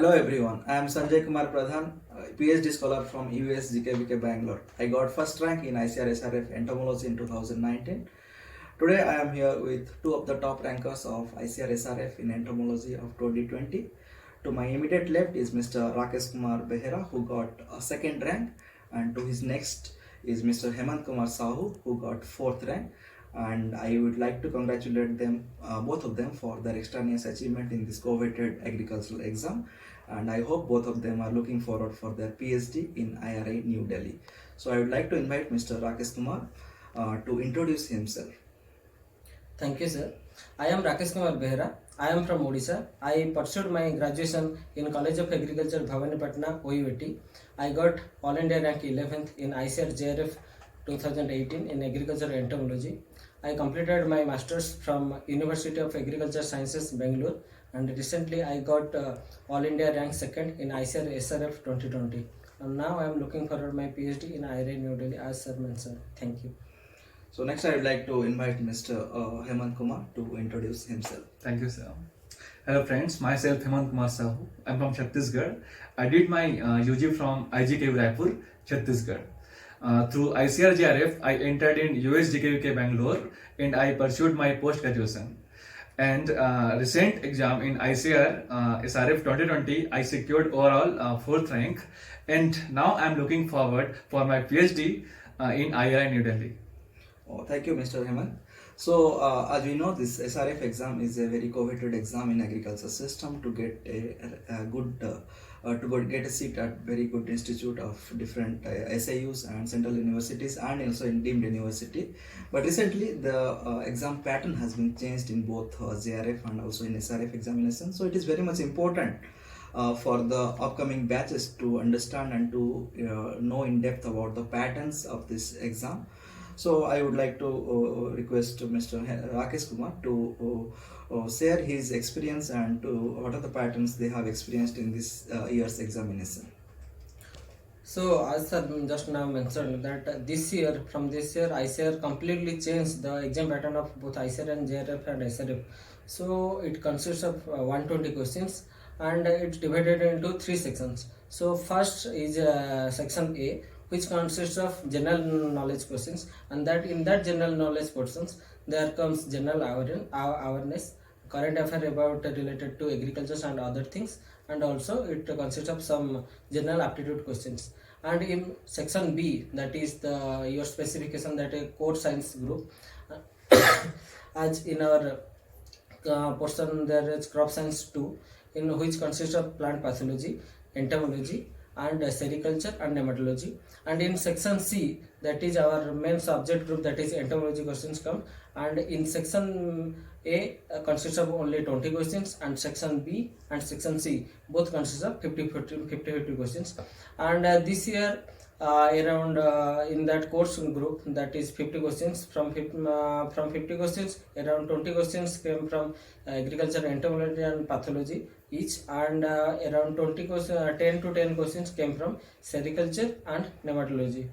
Hello everyone, I am Sanjay Kumar Pradhan, PhD scholar from US GKBK Bangalore. I got first rank in ICAR SRF Entomology in 2019. Today I am here with two of the top rankers of ICAR SRF in Entomology of 2020. To my immediate left is Mr. Rakesh Kumar Behera, who got a second rank, and to his next is Mr. Hemant Sahu, who got fourth rank. And I would like to congratulate them, both of them, for their extraordinary achievement in this coveted agricultural exam. And I hope both of them are looking forward for their PhD in IRA New Delhi. So I would like to invite Mr. Rakesh Kumar to introduce himself. Thank you, sir. I am Rakesh Kumar Behera. I am from Odisha. I pursued my graduation in College of Agriculture, Bhavanipatna, OUT. I got All India rank 11th in ICAR JRF 2018 in Agriculture Entomology. I completed my masters from University of Agriculture Sciences, Bangalore, and recently I got All India rank 2nd in ICAR SRF 2020. And now I am looking forward my PhD in IRA New Delhi, as sir mentioned. Thank you. So next I would like to invite Mr. Hemant Kumar to introduce himself. Thank you, sir. Hello friends, myself Hemant Sahu. I'm from Chhattisgarh. I did my UG from IGK Raipur, Chhattisgarh. Through ICAR JRF, I entered in US GKUK Bangalore and I pursued my post-graduation. And recent exam in ICAR SRF 2020, I secured overall 4th rank. And now I'm looking forward for my PhD in IIR New Delhi. Oh, thank you, Mr. Hemant. So, as we know, this SRF exam is a very coveted exam in agriculture system to get a good get a seat at very good institute of different SAUs and central universities and also in deemed university. But recently, the exam pattern has been changed in both JRF and also in SRF examination. So, it is very much important for the upcoming batches to understand and to know in depth about the patterns of this exam. So I would like to request Mr. Rakesh Kumar to share his experience and to what are the patterns they have experienced in this year's examination. So as sir just now mentioned that from this year ICAR completely changed the exam pattern of both ICAR and JRF and SRF. So it consists of 120 questions and it's divided into 3 sections. So first is section A, which consists of general knowledge questions, and that in that general knowledge portions there comes general awareness, current affair about related to agriculture and other things, and also it consists of some general aptitude questions. And in section B, that is your specification, that a core science group, as in our portion there is crop science 2, in which consists of plant pathology, entomology, and sericulture and nematology. And in section C, that is our main subject group, that is entomology questions come, and in section A consists of only 20 questions, and section B and section C both consist of 50 questions. And this year around in that course group, that is 50 questions, from 50 questions around 20 questions came from agriculture, entomology and pathology each, and around 10 to 10 questions came from sericulture and nematology.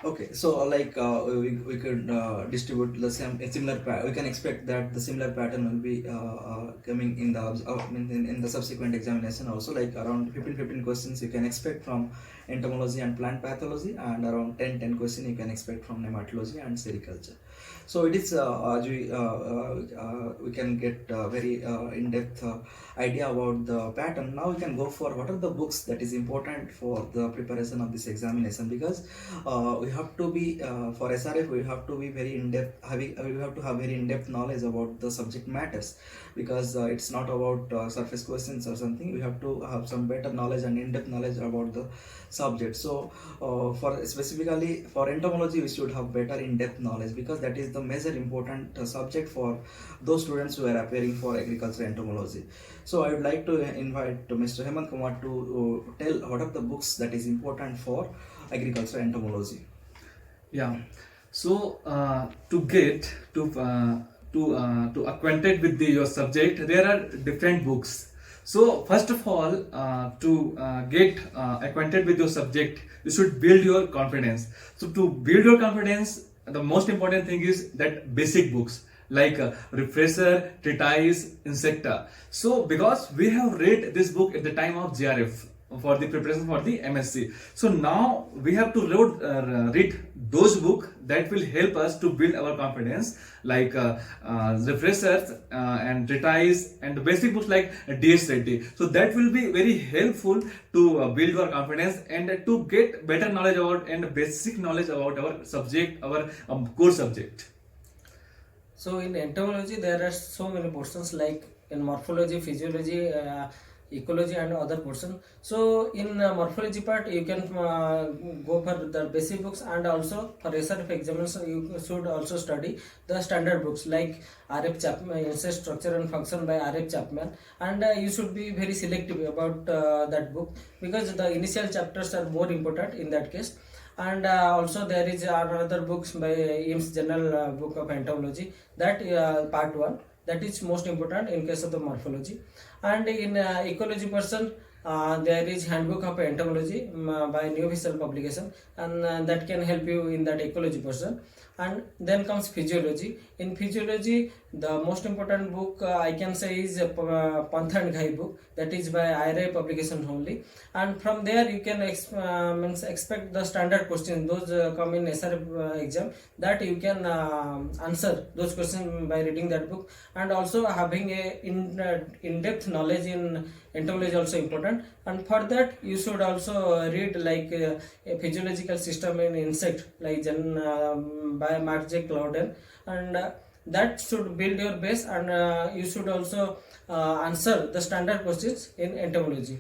Okay, so like we could distribute the similar we can expect that the similar pattern will be coming in the subsequent examination also, like around 15 questions you can expect from entomology and plant pathology, and around 10 questions you can expect from nematology and sericulture. So it is we can get very in-depth idea about the pattern. Now we can go for what are the books that is important for the preparation of this examination, because we have to be for SRF we have to be very in-depth, we have to have very in-depth knowledge about the subject matters, because it's not about surface questions or something. We have to have some better knowledge and in-depth knowledge about the subject. So for specifically for entomology we should have better in-depth knowledge, because that is the major important subject for those students who are appearing for agriculture entomology. So I would like to invite Mr. Hemant Kumar to tell what are the books that is important for agriculture entomology. Yeah. So to get to acquainted with your subject, there are different books. So first of all, to get acquainted with your subject, you should build your confidence. So to build your confidence, the most important thing is that basic books. like Refresher, Treatise, Insecta. So because we have read this book at the time of JRF for the preparation for the MSc, so now we have to read those books that will help us to build our confidence, like Refreshers and Treatise and the basic books like DS Reddy. So that will be very helpful to build your confidence and to get better knowledge about and basic knowledge about our subject, our core subject. So in entomology there are so many portions like in morphology, physiology, ecology and other portions. So in morphology part you can go for the basic books, and also for SRF examination you should also study the standard books like RF Chapman, Insect Structure and Function by RF Chapman, and you should be very selective about that book, because the initial chapters are more important in that case. And also there is another books by Imms General Book of Entomology, that part 1, that is most important in case of the morphology. And in ecology person there is Handbook of Entomology by New Official Publication, and that can help you in that ecology person. And then comes physiology. In physiology the most important book I can say is Pantha and Ghai book, that is by IRA publication only, and from there you can expect the standard questions, those come in SRF exam, that you can answer those questions by reading that book. And also having a in-depth knowledge in entomology is also important, and for that you should also read like a physiological system in insect like by Mark J. Clouden, and that should build your base, and you should also answer the standard questions in entomology.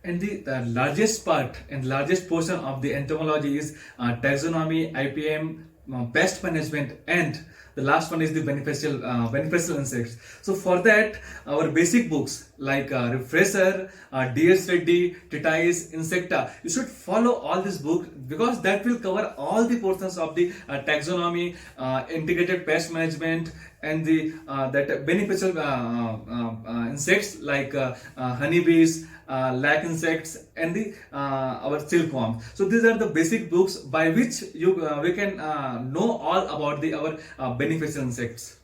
And the largest part and largest portion of the entomology is taxonomy, IPM, pest management, and the last one is the beneficial insects. So for that, our basic books like Refresher, DS Reddy, Treatise, Insecta, you should follow all these books, because that will cover all the portions of the taxonomy, integrated pest management, and the that beneficial insects like honeybees, lac insects, and the our silkworm. So these are the basic books by which we can know all about the our beneficial insects.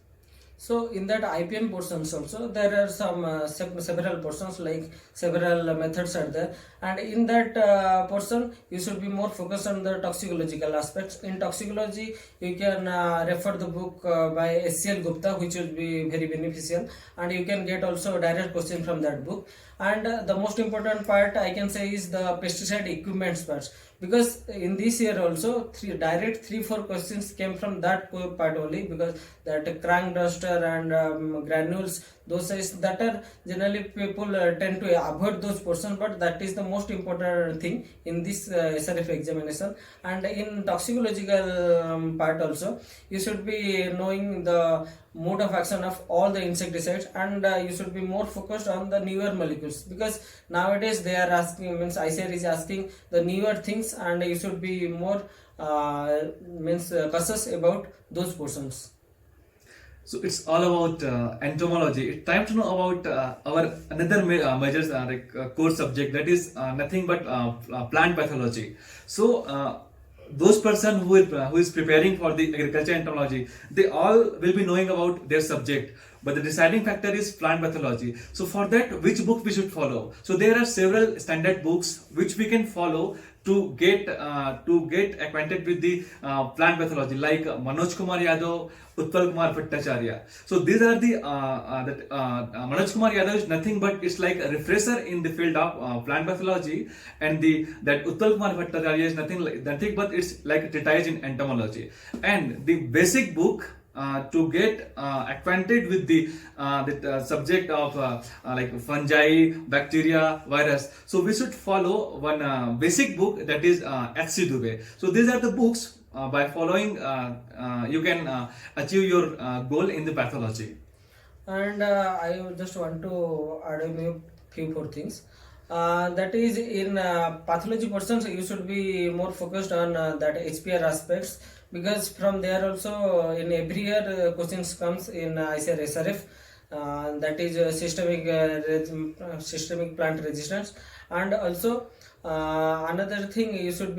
So in that IPM portions also there are some several portions, like several methods are there, and in that portion you should be more focused on the toxicological aspects. In toxicology you can refer the book by SCL Gupta, which will be very beneficial, and you can get also direct question from that book. And the most important part I can say is the pesticide equipments parts, because in this year also 3-4 questions came from that part only, because that crank duster and granules, those size that are generally people tend to avoid those portions, but that is the most important thing in this SRF examination. And in toxicological part also you should be knowing the mode of action of all the insecticides, and you should be more focused on the newer molecules, because nowadays they are asking, ICAR is asking the newer things, and you should be more cautious about those portions. So it's all about entomology. It's time to know about our another major core subject, that is nothing but plant pathology. So those person who is preparing for the agriculture entomology, they all will be knowing about their subject, but the deciding factor is plant pathology. So for that, which book we should follow? So there are several standard books which we can follow to get acquainted with the plant pathology, like Manoj Kumar Yadav, Utpal Kumar Bhattacharya. So these are the Manoj Kumar Yadav is nothing but it's like a refresher in the field of plant pathology, and that Utpal Kumar Bhattacharya is nothing but it's like a treatise in entomology. And the basic book to get acquainted with the subject of like fungi, bacteria, virus. So we should follow one basic book, that is H.C. Dube. So these are the books by following you can achieve your goal in the pathology. And I just want to add a few more things. That is in pathology portions you should be more focused on that HPR aspects, because from there also in every year questions comes in ICAR SRF, that is systemic plant resistance, and also Another thing you should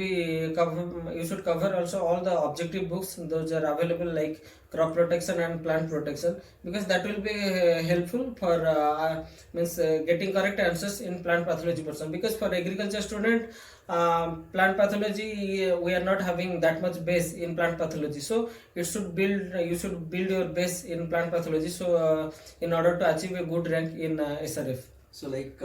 cover also all the objective books. Those are available like crop protection and plant protection, because that will be helpful for getting correct answers in plant pathology person. Because for agriculture student, plant pathology, we are not having that much base in plant pathology, so you should build your base in plant pathology, so in order to achieve a good rank in SRF. So like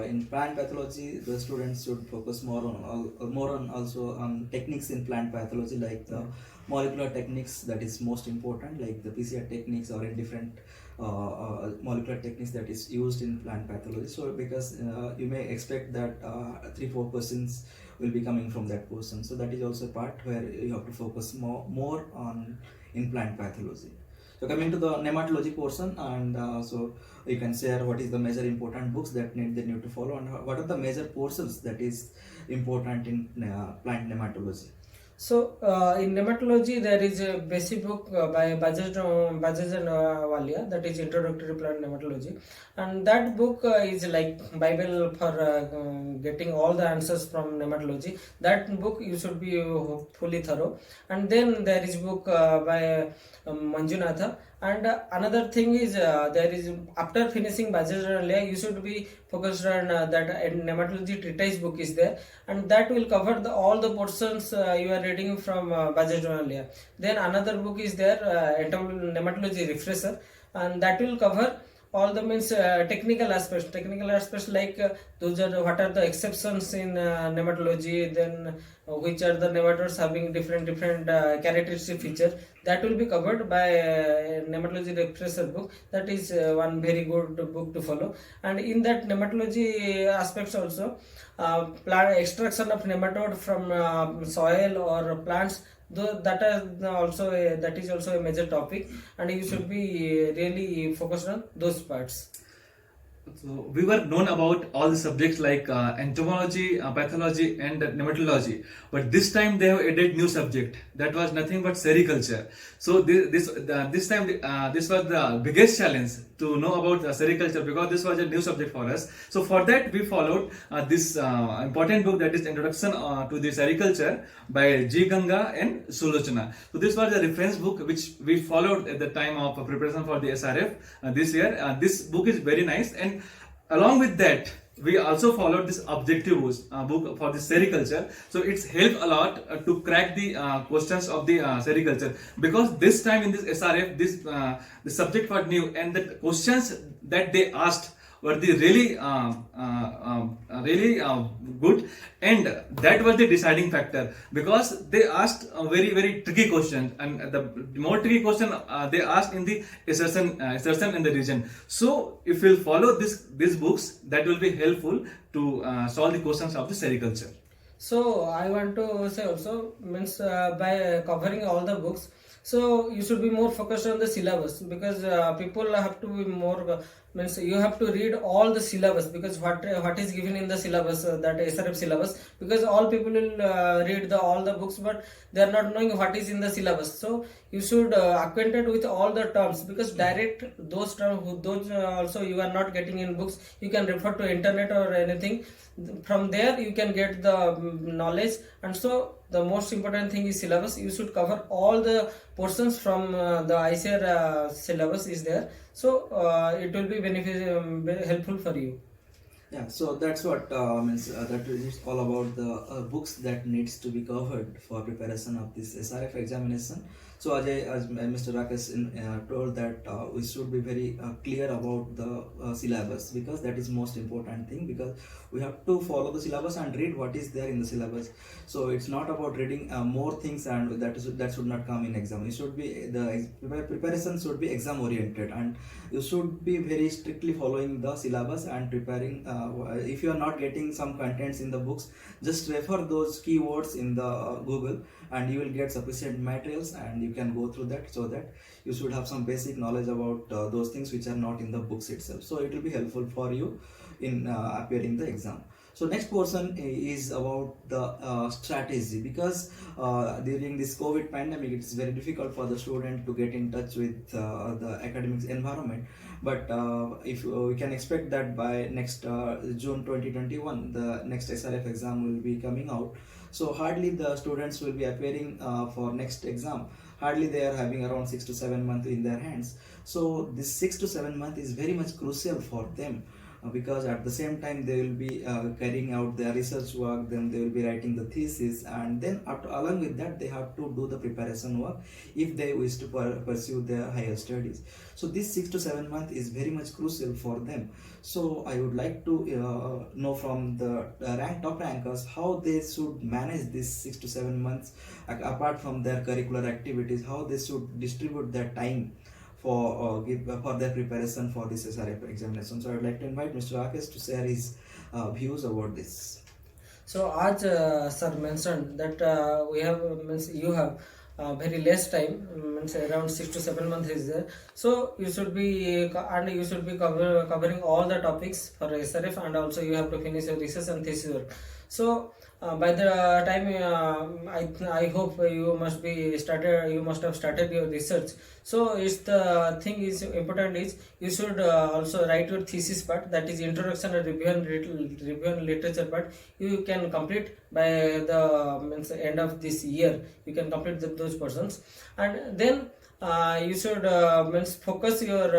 in plant pathology, the students should focus more on also on techniques in plant pathology, like the molecular techniques, that is most important, like the PCR techniques or in different molecular techniques that is used in plant pathology. So because you may expect that 3-4 questions will be coming from that person, so that is also a part where you have to focus more on in plant pathology. So coming to the nematology portion, and so you can share what is the major important books that they need to follow, and what are the major portions that is important in plant nematology. So in nematology, there is a basic book by bajaj and walia, that is Introductory Plant Nematology, and that book is like Bible for getting all the answers from nematology. That book you should be fully thorough. And then there is book by Manjunatha. And another thing is there is, after finishing bajaj and walia, you should be focused on that Nematology Treatise book is there, and that will cover all the portions you are reading from bajaj and walia. Then another book is there, Nematology Refresher, and that will cover all the technical aspects like those are what are the exceptions in nematology, then which are the nematodes having different characteristic feature. That will be covered by Nematology Refresher book. That is one very good book to follow. And in that nematology aspects also, plant extraction of nematode from soil or plants, that is also a major topic, and you should be really focused on those parts. So we were known about all the subjects like entomology, pathology, and nematology, but this time they have added new subject that was nothing but sericulture. So this time this was the biggest challenge to know about sericulture, because this was a new subject for us. So for that we followed this important book, that is Introduction to the Sericulture by Ganga and Sulochana. So this was a reference book which we followed at the time of preparation for the SRF this year. This book is very nice, and along with that we also followed this objective book for the sericulture. So it's helped a lot to crack the questions of the sericulture, because this time in this SRF the subject was new, and the questions that they asked were the really good, and that was the deciding factor, because they asked a very tricky question, and the more tricky question they asked in the assertion in the region. So if you'll follow these books, that will be helpful to solve the questions of the sericulture. So I want to say also, by covering all the books, so you should be more focused on the syllabus, because people have to be more you have to read all the syllabus, because what is given in the syllabus, that SRF syllabus, because all people will read all the books, but they are not knowing what is in the syllabus. So you should acquainted with all the terms, because direct those terms, those also you are not getting in books. You can refer to internet or anything. From there you can get the knowledge. And so the most important thing is syllabus. You should cover all the portions from the ICAR syllabus is there, so it will be very helpful for you. Yeah, so that's what that is all about the books that needs to be covered for preparation of this SRF examination. So as Mr. Rakesh told that we should be very clear about the syllabus, because that is most important thing, because we have to follow the syllabus and read what is there in the syllabus. So it's not about reading more things, and that should not come in exam. It should be the preparation should be exam oriented, and you should be very strictly following the syllabus and preparing. If you are not getting some contents in the books, just refer those keywords in the Google, and you will get sufficient materials, and you can go through that, so that you should have some basic knowledge about those things which are not in the books itself. So it will be helpful for you in appearing the exam. So next portion is about the strategy, because during this COVID pandemic it is very difficult for the student to get in touch with the academics environment. But if we can expect that by next June 2021 the next SRF exam will be coming out. So hardly the students will be appearing for next exam. Hardly they are having around 6 to 7 months in their hands. So this 6 to 7 months is very much crucial for them, because at the same time they will be carrying out their research work, then they will be writing the thesis, and then along with that they have to do the preparation work if they wish to pursue their higher studies. So this 6 to 7 months is very much crucial for them. So I would like to know from the top rankers how they should manage this 6 to 7 months apart from their curricular activities, how they should distribute their time for their preparation for this SRF examination. So I would like to invite Mr. Rakesh to share his views about this. So as sir mentioned that we have means you have very less time, means around 6 to 7 months is there. So you should be covering all the topics for SRF, and also you have to finish your research and thesis work. So by the time I hope you must have started your research. So it's the thing is important is you should also write your thesis part, that is introduction and review and literature part. You can complete by the means end of this year. You can complete those portions, and then you should means focus your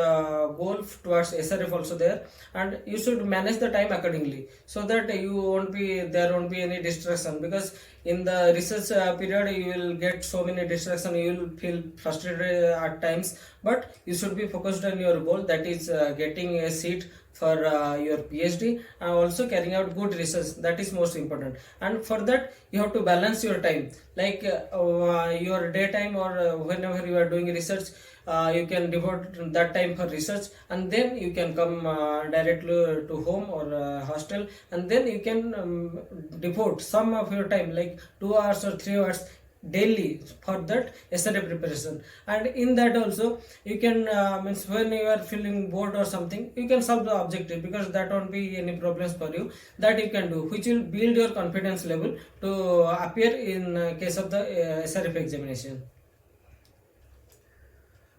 goal towards SRF also there, and you should manage the time accordingly, so that there won't be any distraction, because in the research period you will get so many distractions, you will feel frustrated at times, but you should be focused on your goal, that is getting a seat for your PhD, and also carrying out good research. That is most important, and for that you have to balance your time, like your daytime or whenever you are doing research, you can devote that time for research, and then you can come directly to home or hostel, and then you can devote some of your time, like 2 hours or 3 hours daily for that SRF preparation. And in that also you can means when you are feeling bored or something, you can solve the objective, because that won't be any problems for you, that you can do, which will build your confidence level to appear in case of the SRF examination.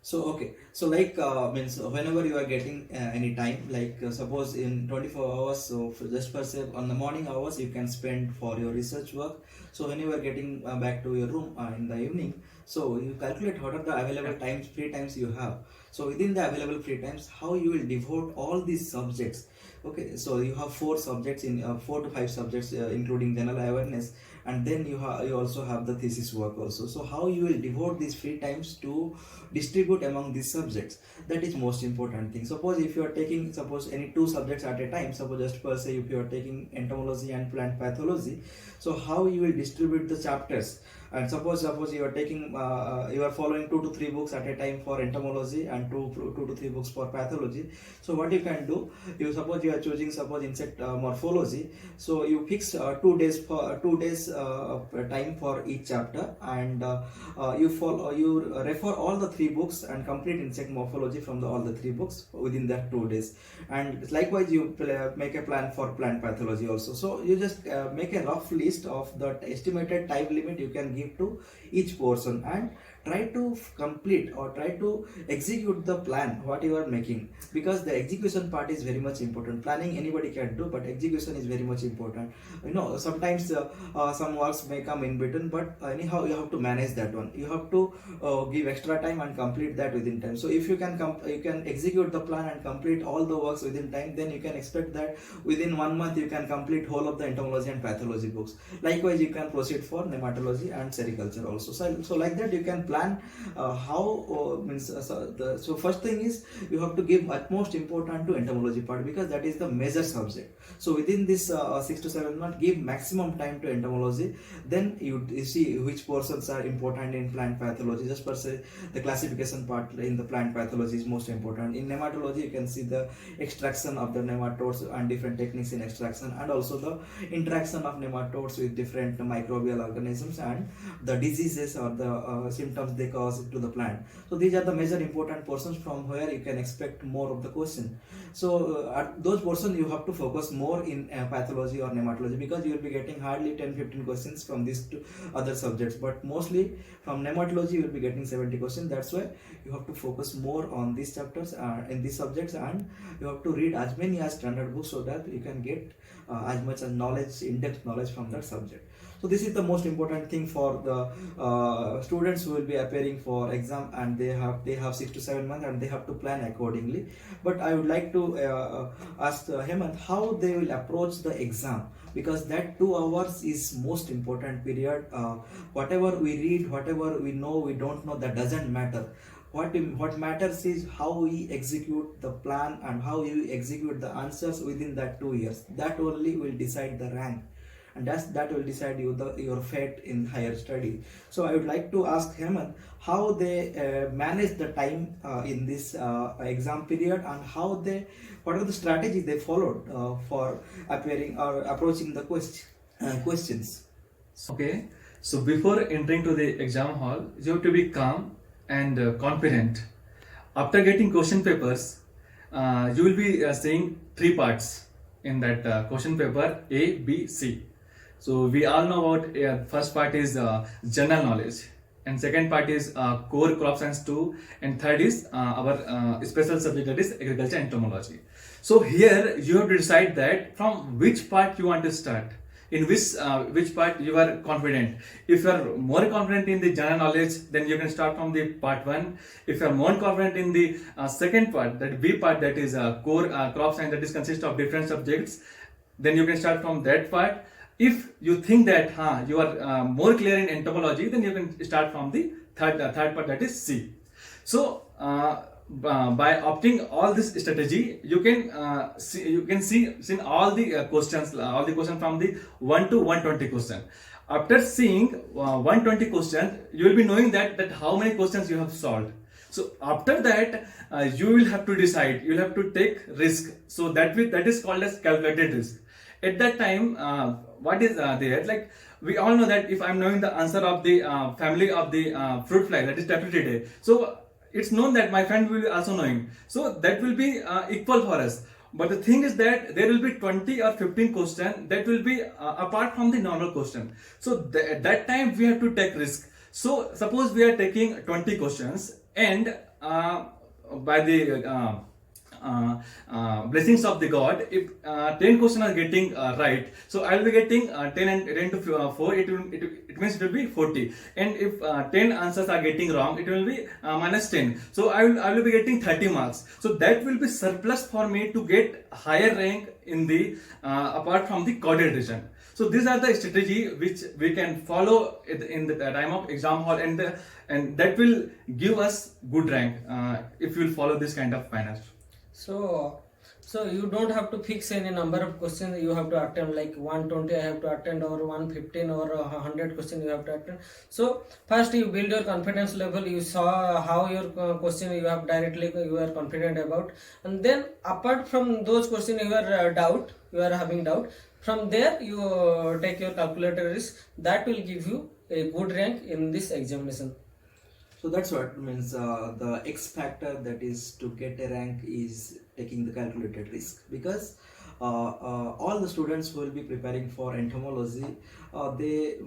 So okay, so like means whenever you are getting any time, like suppose in 24 hours, so just per se on the morning hours you can spend for your research work. So when you are getting back to your room in the evening, so you calculate what are the available times, free times you have. So within the available free times, how you will devote all these subjects. Okay, so you have 4 subjects in 4 to 5 subjects including general awareness, and then you also have the thesis work also. So how you will devote these free times to distribute among these subjects, that is most important thing. Suppose if you are taking any 2 subjects at a time, suppose just per se if you are taking entomology and plant pathology, so how you will distribute the chapters. And suppose you are taking you are following 2 to 3 books at a time for entomology and 2 to 3 books for pathology. So what you can do, you are choosing Insecta morphology, so you fix 2 days time for each chapter, and you refer all the 3 books and complete insect morphology from all the 3 books within that 2 days. And likewise you make a plan for plant pathology also. So you just make a rough list of the estimated time limit you can give to each portion, and try to complete or try to execute the plan what you are making, because the execution part is very much important. Planning anybody can do, but execution is very much important. Sometimes some works may come in between, but anyhow you have to manage that one. You have to give extra time and complete that within time. So if you can execute the plan and complete all the works within time, then you can expect that within 1 month you can complete whole of the entomology and pathology books. Likewise you can proceed for nematology and sericulture also. So like that you can plan so first thing is you have to give utmost importance to entomology part, because that is the major subject. So within this 6 to 7 months, give maximum time to entomology. Then you see which portions are important in plant pathology. Just per se, the classification part in the plant pathology is most important. In nematology, you can see the extraction of the nematodes and different techniques in extraction, and also the interaction of nematodes with different microbial organisms and the diseases or the symptoms they cause to the plant. So these are the major important portions from where you can expect more of the question. So at those portions you have to focus more in pathology or nematology, because you will be getting hardly 10-15 questions from these two other subjects, but mostly from nematology you will be getting 70 questions. That's why you have to focus more on these chapters in these subjects, and you have to read as many as standard books so that you can get as much as knowledge, in-depth knowledge from that subject. So this is the most important thing for the students who will be appearing for exam, and they have 6 to 7 months and they have to plan accordingly. But I would like to ask Hemant how they will approach the exam, because that 2 hours is most important period. Whatever we read, whatever we know, we don't know, that doesn't matter. What matters is how we execute the plan and how you execute the answers within that 2 years. That only will decide the rank, and that will decide your fate in higher study. So I would like to ask Hemant how they manage the time in this exam period, and what are the strategies they followed for appearing or approaching the questions. Okay, so before entering to the exam hall, you have to be calm and confident. After getting question papers, you will be seeing 3 parts in that question paper: A, B, C. So we all know about first part is general knowledge, and second part is core crop science 2, and third is our special subject, that is agriculture entomology. So here you have to decide that from which part you want to start, in which part you are confident. If you are more confident in the general knowledge, then you can start from the part 1. If you are more confident in the second part, that B part, that is core crop science, that is consists of different subjects, then you can start from that part. If you think that you are more clear in entomology, then you can start from the third part, that is C. So by opting all this strategy, you can see all the questions from the 1 to 120 question. After seeing 120 questions, you will be knowing that how many questions you have solved. So after that, you will have to decide. You will have to take risk. So that is called as calculated risk. At that time, what is there? Like, we all know that if I'm knowing the answer of the family of the fruit fly, that is Tetratidae, so it's known that my friend will be also knowing. So that will be equal for us. But the thing is that there will be 20 or 15 questions that will be apart from the normal question. So at that time we have to take risk. So suppose we are taking 20 questions, and by the blessings of the God, if 10 questions are getting right, so I will be getting 10 and 10 to 4, it means it will be 40. And if 10 answers are getting wrong, it will be minus 10. So I will be getting 30 marks. So that will be surplus for me to get higher rank in the apart from the coded region. So these are the strategy which we can follow in the time of exam hall, and that will give us good rank if you will follow this kind of manner. So you don't have to fix any number of questions you have to attend, like 120 I have to attend, or 115 or 100 questions you have to attend. So first you build your confidence level. You saw how your question you are confident about, and then apart from those questions you are having doubt. From there you take your calculated risk. That will give you a good rank in this examination. So that's what means the X factor, that is to get a rank, is taking the calculated risk, because all the students who will be preparing for entomology, they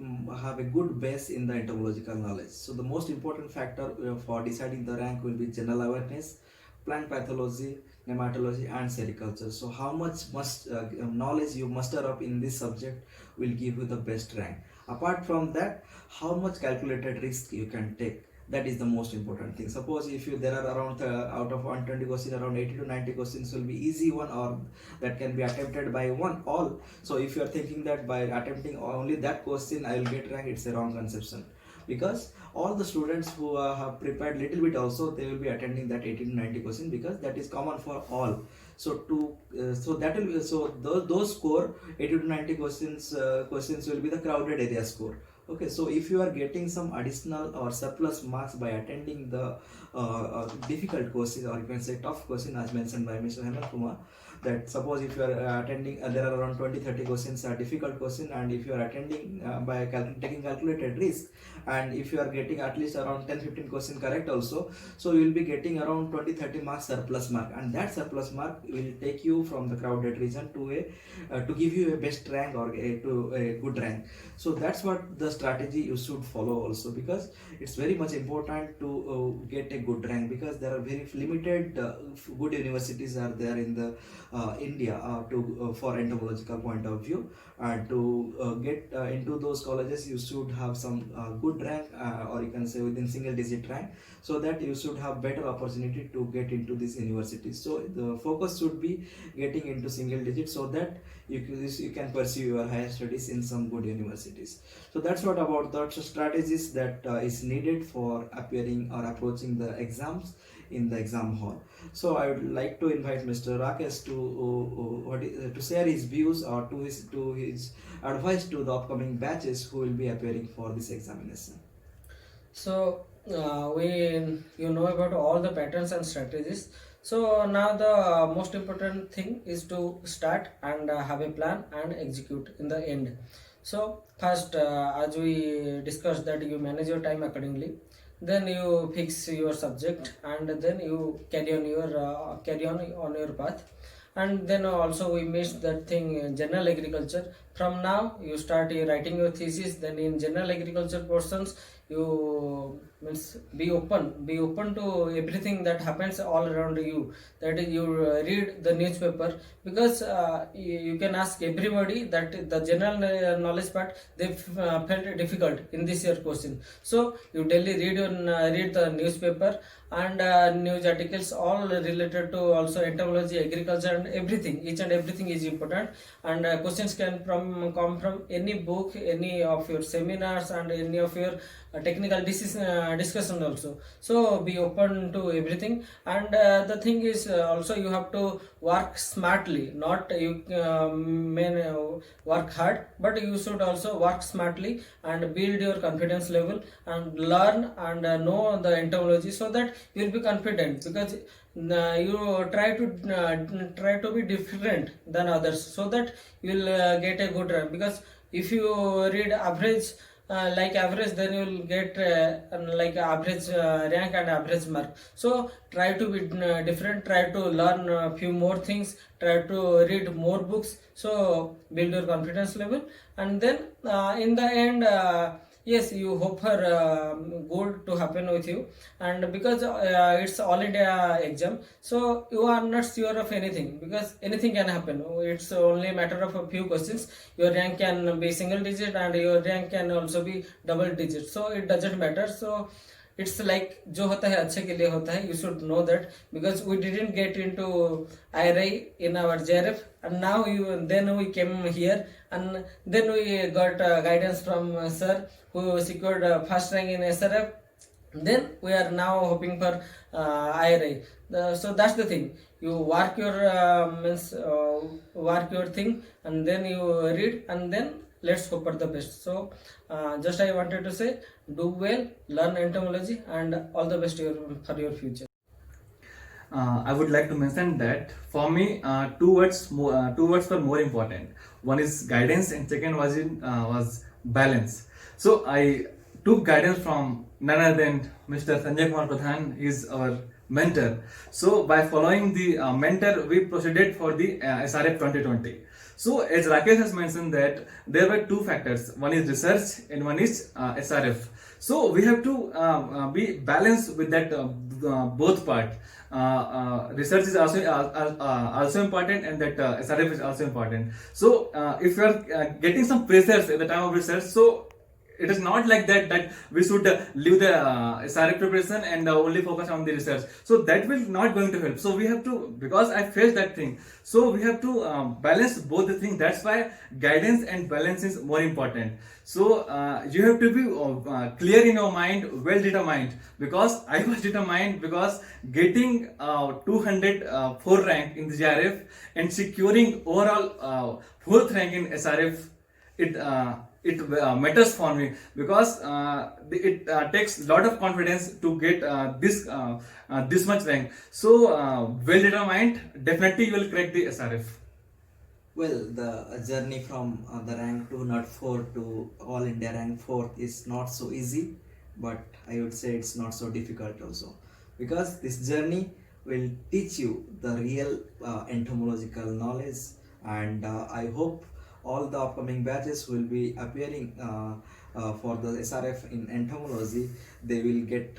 have a good base in the entomological knowledge. So the most important factor for deciding the rank will be general awareness, plant pathology, nematology and sericulture. So how much knowledge you muster up in this subject will give you the best rank. Apart from that, how much calculated risk you can take, that is the most important thing. Suppose if there are around out of 120 questions, around 80 to 90 questions will be easy one, or that can be attempted by all. So if you are thinking that by attempting only that question I will get rank, it's a wrong conception, because all the students who have prepared little bit also, they will be attending that 80 to 90 questions, because that is common for all. So those score 80 to 90 questions will be the crowded area score. Okay, so if you are getting some additional or surplus marks by attending the difficult question, or you can say tough question as mentioned by Mr. Hemant Kumar, that suppose if you are attending, there are around 20-30 questions are difficult question, and if you are attending by taking calculated risk, and if you are getting at least around 10-15 question correct also, so you will be getting around 20-30 marks surplus mark, and that surplus mark will take you from the crowded region to a to give you a best rank or to a good rank. So that's what the strategy you should follow also, because it's very much important to get a good rank, because there are very limited good universities are there in the India to for entomological point of view, and to get into those colleges you should have some good rank, or you can say within single digit rank, so that you should have better opportunity to get into these universities. So the focus should be getting into single digit, so that you can pursue your higher studies in some good universities. So that's what about the strategies that is needed for appearing or approaching the exams in the exam hall. So I would like to invite Mr. Rakesh to share his views, or to his advice to the upcoming batches who will be appearing for this examination. So you know about all the patterns and strategies. So now the most important thing is to start and have a plan and execute in the end. So first, as we discussed, that you manage your time accordingly, then you fix your subject, and then you carry on your path. And then also we missed that thing, general agriculture. From now you start writing your thesis, then in general agriculture portions you means be open to everything that happens all around you, that is you read the newspaper, because you can ask everybody that the general knowledge part they felt difficult in this year question. So you daily read the newspaper and news articles all related to also entomology, agriculture, and everything, each and everything is important. And questions can come from any book, any of your seminars, and any of your technical discussion also. So be open to everything. And the thing is also you have to work smartly, not you work hard, but you should also work smartly and build your confidence level and learn and know the entomology, so that you will be confident, because you try to be different than others, so that you will get a good rank. Because if you read average, then you will get like average rank and average mark. So try to be different, try to learn a few more things, try to read more books, so build your confidence level. And then in the end, yes, you hope for good to happen with you. And because it's all India exam, so you are not sure of anything, because anything can happen. It's only a matter of a few questions. Your rank can be single digit and your rank can also be double digit, so it doesn't matter. So it's like जो होता है अच्छे के लिए होता है. You should know that, because we didn't get into IRI in our JRF, and now then we came here, and then we got guidance from sir, who secured first rank in SRF. Then we are now hoping for IRI. So that's the thing. You work your work your thing, and then you read, and then let's hope for the best. So just I wanted to say, do well, learn entomology, and all the best for your future. I would like to mention that for me, two words were more important. One is guidance, and second was balance. So I took guidance from none other than Mr. Sanjay Kumar Pradhan. He is our mentor. So by following the mentor, we proceeded for the SRF 2020. So as Rakesh has mentioned that there were two factors, one is research and one is SRF. So we have to be balanced with that both part. Research is also important, and that SRF is also important. So if you are getting some pressures at the time of research, so it is not like that we should leave the SRF preparation and only focus on the research. So that will not going to help. So we have to, because I faced that thing, so we have to balance both the things. That's why guidance and balance is more important. So you have to be clear in your mind, well determined, because I was determined, because getting 204 rank in the JRF and securing overall 4th rank in SRF, it matters for me, because it takes a lot of confidence to get this much rank. So well determined, definitely you will crack the SRF. Well, the journey from the rank 2 not 4 to all India rank 4 is not so easy, but I would say it's not so difficult also, because this journey will teach you the real entomological knowledge. And I hope all the upcoming batches will be appearing for the SRF in entomology. They will get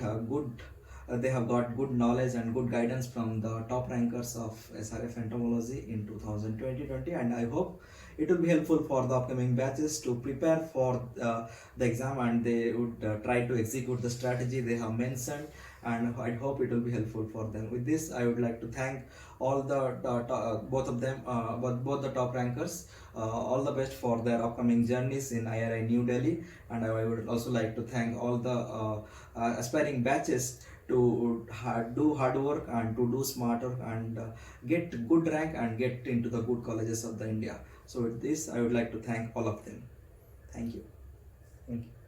they have got good knowledge and good guidance from the top rankers of SRF entomology in 2020, and I hope it will be helpful for the upcoming batches to prepare for the exam, and they would try to execute the strategy they have mentioned, and I hope it will be helpful for them. With this, I would like to thank all both of them, both the top rankers. All the best for their upcoming journeys in IRI New Delhi, and I would also like to thank all the aspiring batches to do hard work and to do smart work and get good rank and get into the good colleges of the India. So with this, I would like to thank all of them. Thank you. Thank you.